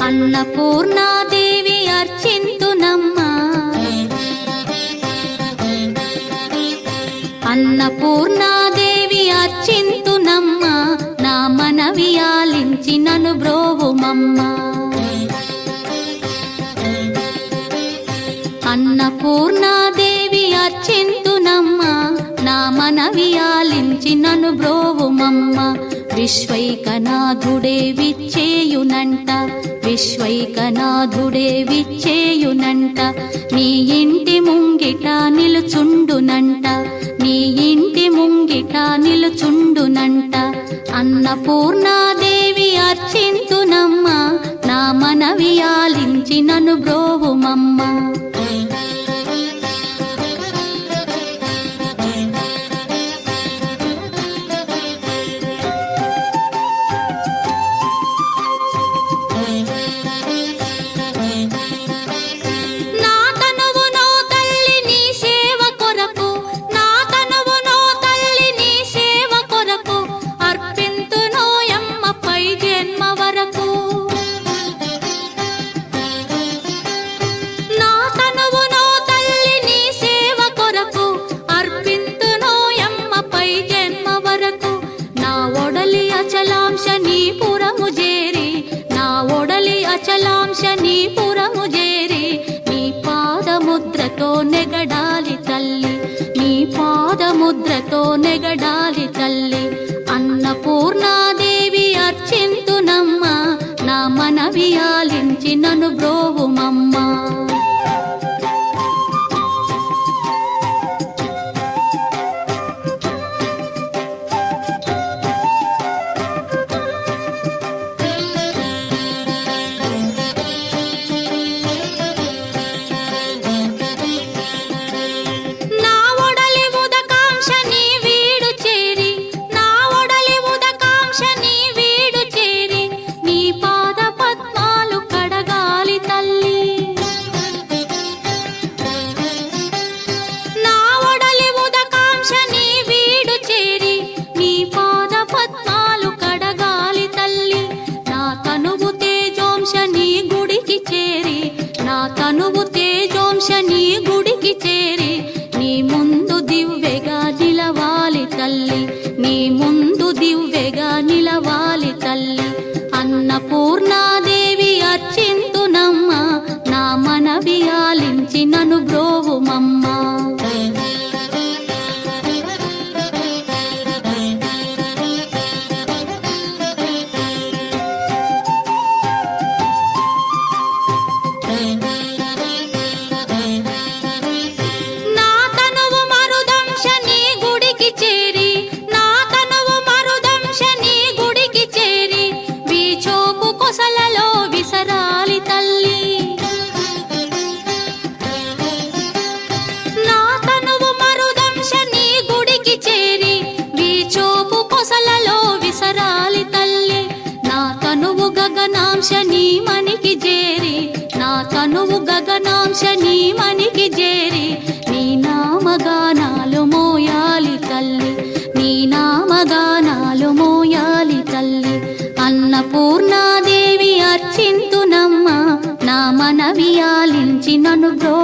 అన్నపూర్ణాదేవి అర్చింతునమ్మా, అన్నపూర్ణాదేవి అర్చింతునమ్మా, నా మనవి ఆలించి నన్ను బ్రోవుమమ్మా. అన్నపూర్ణాదేవి అర్చింతునమ్మా, నా మనవి ఆలించి నన్ను బ్రోవుమమ్మా. విశ్వైకనాథుడే విచ్చేయునంట, విశ్వైకనాథుడే విచ్చేయునంట, నీ ఇంటి ముంగిట నిలుచుండునంట, నీ ఇంటి ముంగిట నిలుచుండునంట. అన్నపూర్ణాదేవి అర్చింతునమ్మా, నా మనవి ఆలించి నన్ను బ్రోవుమమ్మా. అచలాంశనీపురము చేరి నీ పాదముద్రతో నెగడాలి తల్లి, నీ పాదముద్రతో నెగడాలి తల్లి. అన్నపూర్ణాదేవి అర్చింతునమ్మా, నా మనవి ఆలించి నన్ను బ్రోవుమమ్మా. తనువు తేజోంశని గుడికి చేరి నీ ముందు దివ్వెగా నిలవాలి తల్లి, నీ ముందు దివ్వెగా నిలవాలి తల్లి. అన్నపూర్ణాదేవి అర్చింతునమ్మా, నా మనవి ఆలించి నన్ను బ్రోవుమమ్మా. గగనాంశని మనికి చేరి, నా తనువు గగనాంశని మనికి చేరి నీ నామగానాలు మోయాలి తల్లి, నీ నామగానాలు మోయాలి తల్లి. అన్నపూర్ణాదేవి అర్చింతునమ్మా, నా మనవి ఆలించి నన్ను బ్రో